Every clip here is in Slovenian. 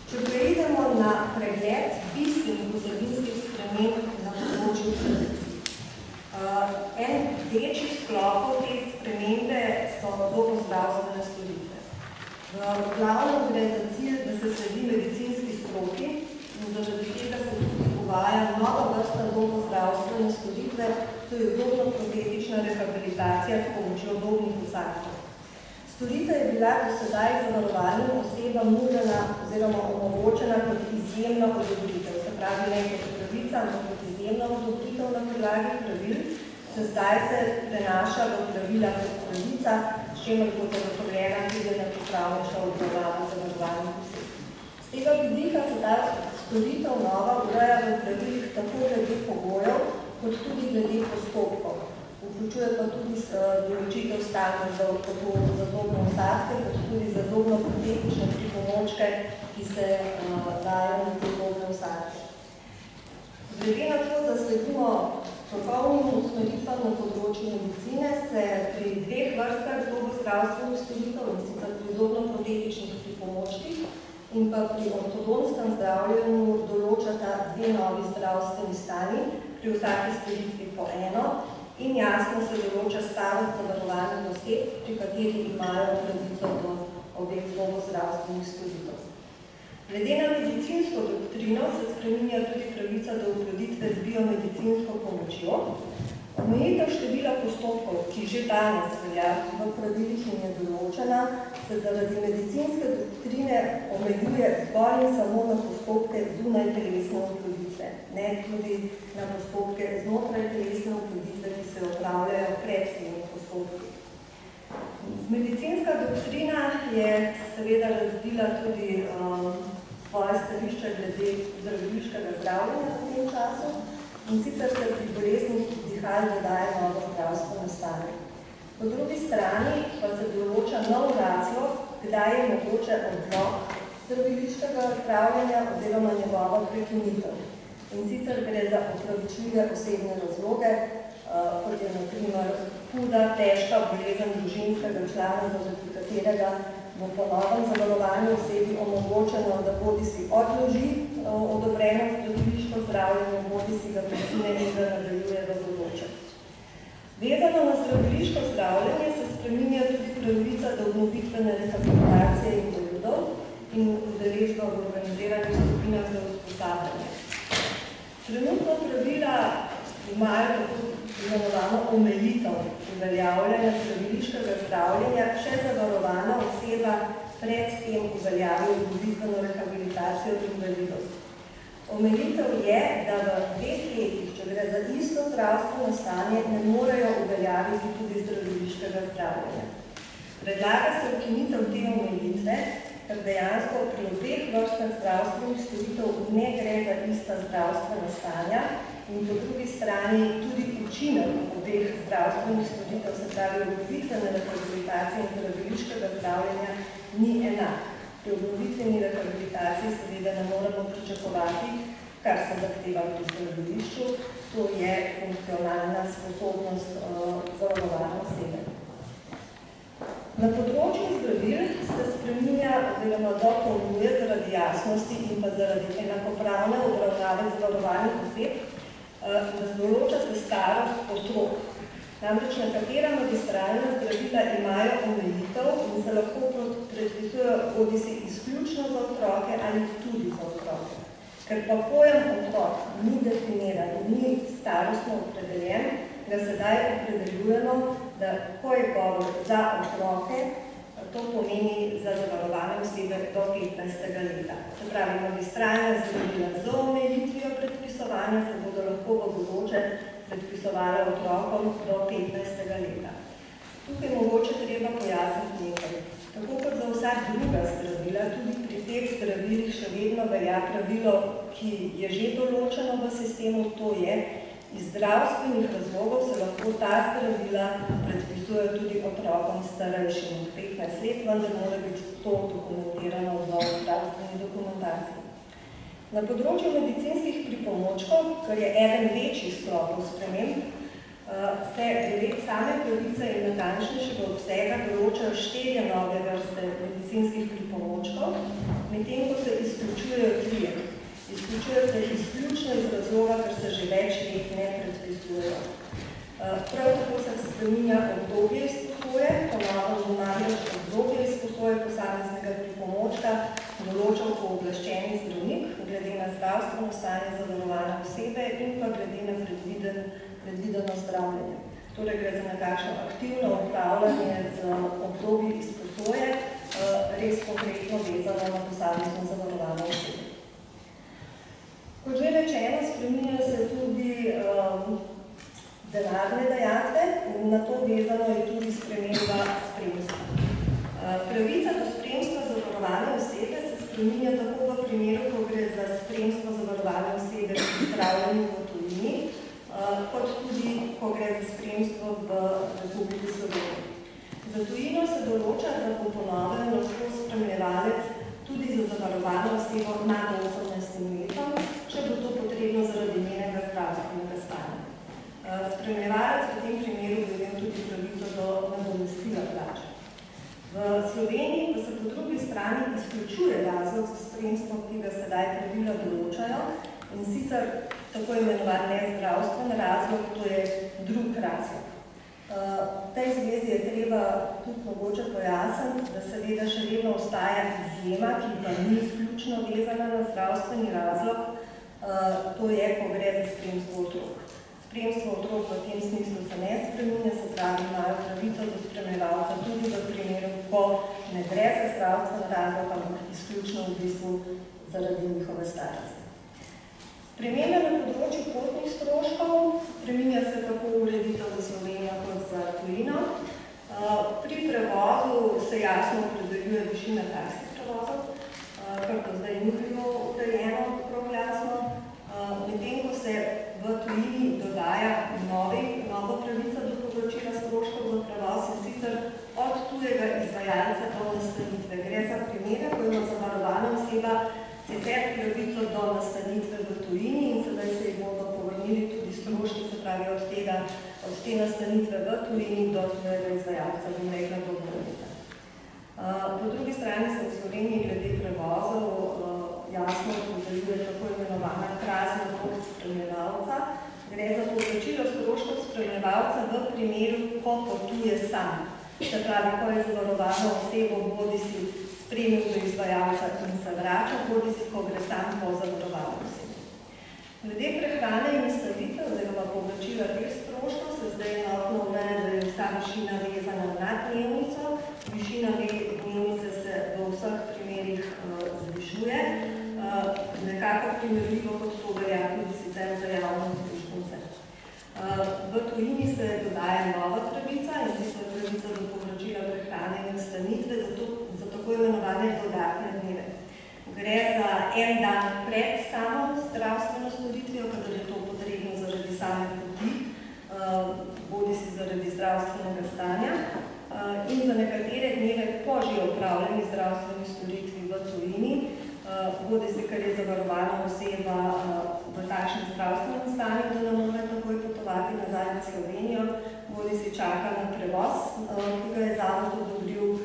Če preidemo na pregled bistvenih vsebinskih sprememb na področju tradicij. En večjih sklopov te spremembe so zobozdravstvene storitve. V glavnem gre za cilj, da se sledi medicinski stroki in zaradi tega se tudi uvaja nova vrsta zobozdravstvene storitve, to je zobno-protetična rehabilitacija s pomočjo zobnih vsadkov. Storitev je bila do sedaj zavarovalnim osebam nudena oziroma omogočena kot izjemna odobritev, se pravi ne kot pravica, ampak kot izjemna odobritev na podlagi pravil, zdaj se prenaša v pravila kot pravica, s čimer bo zagotovljena tudi enakopravnejša obravnava zavarovalnih oseb. Z tega vidika se ta storitev nova ureja v pravilih tako glede pogojev, kot tudi glede postopkov. Vključuje pa tudi določitev standardov tako za zobne vsadke, kot tudi za zobno-protetične pripomočke, ki se dajo na te zobne vsadke. Glede na to, da sledimo strokovnim usmeritvam na področju medicine, se pri dveh vrstah zobozdravstvenih storitev, in sicer pri zobno-protetičnih pripomočkih in pa pri ortodonskem zdravljenju določata dve novi zdravstveni stanji, pri vsaki storitvi po eno, in jasno se določa starost zavarovalnih oseb, pri kateri imajo pravico do obeh zobozdravstvenih storitev. Glede na medicinsko doktrino se spreminja tudi pravica do oploditve z biomedicinsko pomočjo. Omejitev števila postopkov, ki že danes velja v pravilih in je določena, se zaradi medicinske doktrine omejuje zgolj in samo na postopke zunaj telesne oploditve, ne tudi na postopke znotraj telesne oploditve, ki se opravljajo pred temi postopki. Medicinska doktrina je seveda razvila tudi svoje stališče glede zdraviliškega zdravljenja v tem času, in sicer se pri boleznih dihal dodaja novo zdravstveno stanje. Po drugi strani pa se določa nov razlog, kdaj je mogoče odlog zdraviliškega zdravljenja oziroma njegova prekinitev. In sicer gre za opravičljive osebne razloge, kot je na primer huda, težka bolezen družinskega člana, zaradi katerega bo po novem zavarovanju osebi omogočeno, da bodisi odloži odobreno zdraviliško zdravljenje, bodisi ga prekine in ga nadaljuje v bodoče. Vezano na zdraviliško zdravljenje se spreminja tudi pravica do obnovitvene rehabilitacije invalidov in udeležba v organiziranih skupinah za usposabljanje. Trenutno pravila imajo tako imenovano omejitev uveljavljanja zdraviliškega zdravljenja, še zavarovana oseba pred tem uveljavi obnovitveno rehabilitacijo invalidov. Omejitev je, da v 2 letih, če gre za isto zdravstveno stanje, ne morejo uveljaviti tudi zdraviliškega zdravljenja. Predlaga se ukinitev te omejitve, ker dejansko pri obeh vrstah zdravstvenih storitev ne gre za ista zdravstvena stanja in po drugi strani tudi učinek obeh zdravstvenih storitev, se pravi obnovitvene rehabilitacije in zdraviliškega zdravljenja, ni enak. Pri obnovitveni rehabilitaciji seveda ne moremo pričakovati, kar se zahteva pri zdravilišču, to je funkcionalna sposobnost zavarovane osebe. Na področju zdravil se spreminja oziroma dopolnjuje zaradi jasnosti in pa zaradi enakopravne obravnave zavarovanih oseb, da določa se starost otrok. Namreč nekatera magistralna zdravila imajo omejitev in se lahko predpisujejo bodisi izključno za otroke ali tudi za otroke. Ker pa pojem otrok ni definiran in ni starostno opredeljen, ga sedaj opredeljujemo, da ko je govor za otroke, to pomeni za zavarovane osebe do 15. leta. Se pravi, magistralna zdravila z omejitvijo predpisovanja se bodo lahko v bodoče predpisovala otrokom do 15. leta. Tukaj mogoče treba pojasniti nekaj. Tako kot za vsa druga zdravila, tudi pri teh zdravilih še vedno velja pravilo, ki je že določeno v sistemu, to je, iz zdravstvenih razlogov se lahko ta zdravila predpisujejo tudi otrokom starejšim od 15 let, vendar mora biti to dokumentirano v zdravstveni dokumentaciji. Na področju medicinskih pripomočkov, kar je eden večjih sklopov sprememb, se glede same pravice in natančnejšega obsega določajo 4 nove vrste medicinskih pripomočkov, medtem ko se izključuje Izključujejo se izključno iz razloga, ker se že več let ne predpisujejo. Prav tako se spreminja obdobje izposoje, ponovno namreč obdobje izposoje posameznega pripomočka določal pooblaščeni zdravnik glede na zdravstveno stanje zavarovane osebe in pa glede na predvideno zdravljenje. Torej gre za nekakšno aktivno upravljanje z obdobji izposoje, res konkretno vezano na posamezno zavarovano osebe. Kot že rečeno, spreminjajo se tudi denarne dajatve in na to vezano je tudi sprememba spremstva. Pravica do spremstva zavarovane osebe se spreminja tako v primeru, ko gre za spremstvo zavarovane osebe pri zdravljenju v tujini, kot tudi, ko gre za spremstvo v Republiki Sloveniji. Za tujino se določa, da bo po novem lahko spremljevalec tudi za zavarovano osebo nad 18 letom, če bo to potrebno zaradi njenega zdravstvenega stanja. Spremljevalec v tem primeru bo imel tudi pravico do nadomestila plače. V Sloveniji pa se po drugi strani izključuje razlog za spremstvo, ki ga sedaj pravila določajo, in sicer tako imenovan nezdravstven razlog, to je drug razlog. V tej zvezi je treba tudi mogoče pojasniti, da seveda še vedno ostaja izjema, ki pa ni izključno vezana na zdravstveni razlog, to je, ko gre za spremstvo otrok. Spremstvo otrok v tem smislu se ne spreminja, se pravi, imajo pravico do spremljevalca tudi v primeru, ko ne gre za zdravstven razlog, ampak izključno v bistvu zaradi njihove starosti. Spremembe na področju potnih stroškov, spreminja se tako ureditev za Slovenijo kot za tujino. Pri prevozu se jasno opredeljuje višina taksi prevozov, kar do zdaj ni bilo opredeljeno prav jasno. Medtem ko se v tujini dodaja novo pravico do povračila stroškov za prevoz, in sicer od tujega izvajalca do nastanitve. Gre za primere, ko ima zavarovana oseba sicer pravico do nastanitve v tujini in sedaj se jih bodo povrnili tudi stroški, se pravi od te nastanitve v tujini do tujega izvajalca, bom rekla do pravica. Po drugi strani se v Sloveniji glede prevozov jasno opredeljuje tako imenovana krazna pot spremljevalca. Gre za povračilo stroškov spremljevalca v primeru, ko potuje sam. Se pravi, ko je zavarovano osebo bodisi spremil do izvajalca in se vrača, bodisi ko gre sam po zavarovano osebo. Glede prehrane in nastanitve oziroma povračila teh stroškov se zdaj enotno ureja, da je vsa višina vezana na dnevnico. Višina dnevnice se v vseh primerih zvišuje, nekako primerljivo kot to velja tudi sicer za javno uslužbence. V tujini se dodaja nova pravica, in sicer pravica do povračila prehrane in nastanitve za tako imenovane dodatne dneve. Gre za en dan pred samo zdravstveno storitvijo, kadar je to potrebno zaradi same poti, bodisi zaradi zdravstvenega stanja, in za nekatere dneve po že opravljeni zdravstveni storitvi v tujini, bodisi kar je zavarovana oseba v takšnem zdravstvenem stanju, da ne more takoj potovati nazaj v Slovenijo, bodisi čaka na prevoz, ki ga je zavod odobril,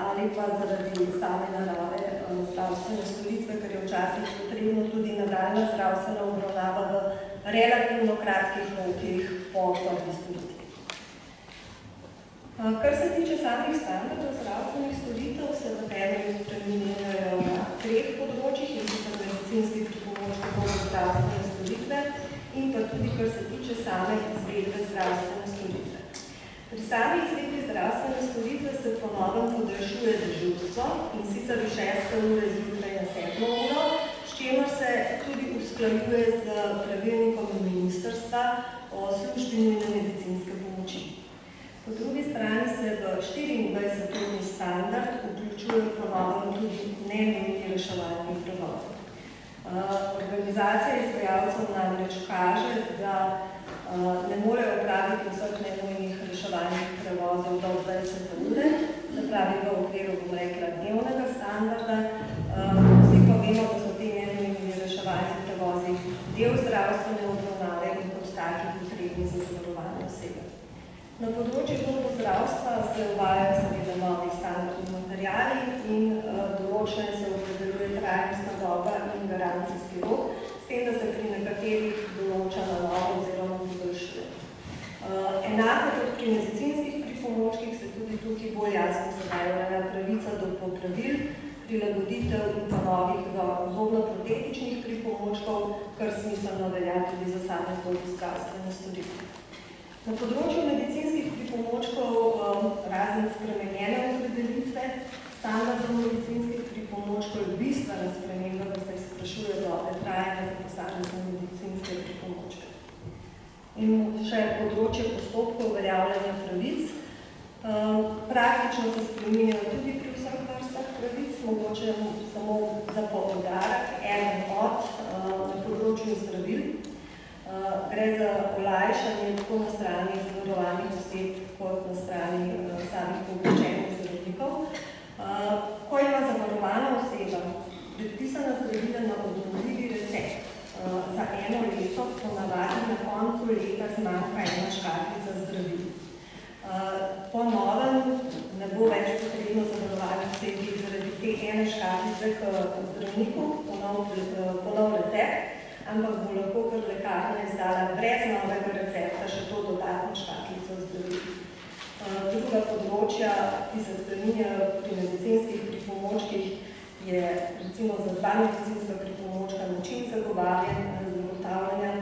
ali pa zaradi same narave zdravstvene storitve, ker je včasih potrebno tudi nadaljna zdravstvena obravnava v relativno kratkih rokih po prvi storitvi. Kar se tiče samih standardov zdravstvenih storitev, se v temelju spreminjajo na 3 področjih, in sicer medicinskih pripomočkov za zdravstvene storitve in pa tudi, kar se tiče same izvedbe zdravstvene storitve. Pri sami izvedbi zdravstvene storitve se po novem podaljšuje dežurstvo, in sicer v 6. ure zjutraj na 7. uro, s čimer se tudi usklajuje z pravilnikom ministrstva o službi nujne medicinske pomoči. Po drugi strani se v 24-urni standard vključuje ponovno tudi nenujni reševalni prevoz. Organizacija izvajalcev namreč kaže, da ne morejo opraviti vseh nenujnih reševalnih prevozov do 20 ure, se pravi v okviru, bom rekla, dnevnega standarda. Vsi pa vemo, da so te nenujni reševalni prevozi del zdravstvene obravnave in kot taki potrebni za zavarovane osebe. Na področju zobozdravstva se uvajajo seveda novi standardni materiali in določene se opredeljuje trajnostna doba in garancijski rok, ureditev in pa novih zobno-protetičnih pripomočkov, kar smiselno velja tudi za same zdravstvene storitve. Na področju medicinskih pripomočkov, razen spremenjene opredelitve, standardov medicinskih pripomočkov je bistvena sprememba, da se sprašuje dobe trajanja za posamezne medicinske pripomočke. In še področje postopkov uveljavljanja pravic. Praktično se spreminjajo tudi pri vseh vrstah pravic, mogoče samo za poudarek, eden od na področju zdravil. Gre za olajšanje tako na strani zavarovanih oseb, kot na strani samih pooblaščenih zdravnikov. Ko ima zavarovana oseba predpisana zdravila na odobrilni recept za eno leto, ponavadi na koncu leta zmanjka ena škatlica zdravil. Po novem ne bo več potrebno zavarovati osebi zaradi te ene škatlice k zdravniku, ponov recept, ampak bo lahko kar lekarna izdala brez novega recepta še to dodatno škatlico zdravil. Druga področja, ki se spreminjajo pri medicinskih pripomočkih, je recimo za dva medicinska pripomočka način zagotavljanja,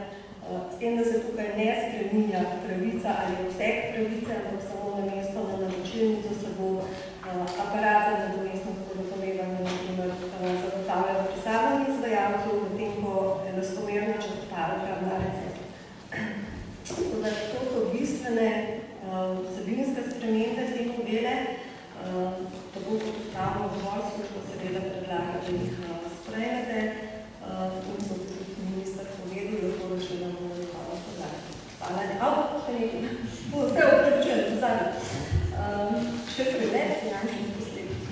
s tem, da se tukaj ne spreminja pravica ali obseg pravice, ampak samo namesto na naročilnico se bo aparat za nadomestno sporazumevanje zagotavljal pri samem izvajalcu, medtem ko enaskomerna črpalka na recept. To so bistvene vsebinske spremembe te novele, tako kot upravno odborstvo, ko seveda predlaga, da jih sprejmete, in kot minister povedal, lahko še nam bo hvala podlagi. Hvala. Še nekaj. Vse opravičujem, pozadnji. Še pregled finančnih posledic.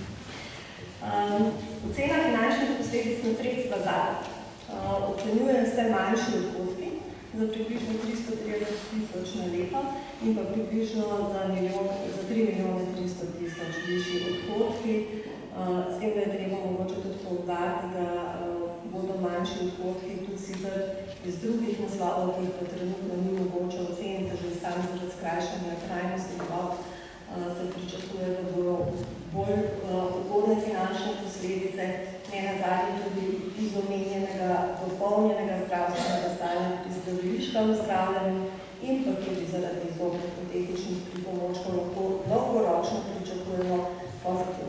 Ocena finančnih posledic na sredstva zavoda. Ocenjuje se manjši odhodki za približno 330 000 na leto in pa približno za 3 milijone 300 000 višji odhodki. S tem, da je treba mogoče tudi poudariti, da bodo manjši odhodki tudi sicer iz drugih naslovov, ki jih pa trenutno ni mogoče oceniti, že samo zaradi skrajšanja trajnosti dob se pričakuje, da bodo bolj ugodne finančne posledice, ne nazadnje tudi iz omenjenega dopolnjenega zdravstvenega stanja pri zdraviliškem zdravljenju in pa tudi zaradi zobno-protetičnih pripomočkov lahko dolgoročno pričakujemo pozitivne